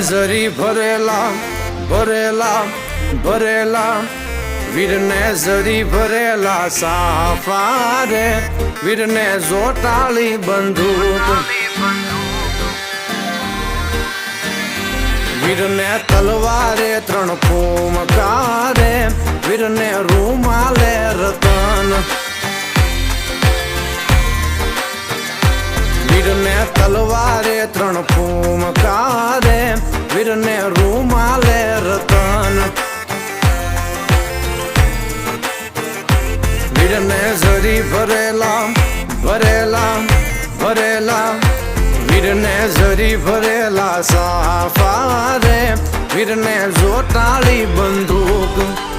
જરી ભરેલા ભરેલા ભરેલા વીરને જરી ભરેલા સાફા રે વીરને જોટાળી બંદૂક વીરને તલવારે ત્રણ ફૂમકારે વીરને રૂમાલે રતન વીરને તલવારે ત્રણ ફૂમકારે વીરને રૂમાલે રતન વીરને જરી ભરેલા ભરેલા ભરેલા વીરને જરી ભરેલા સાફા રે વીરને જોટાળી બંદૂક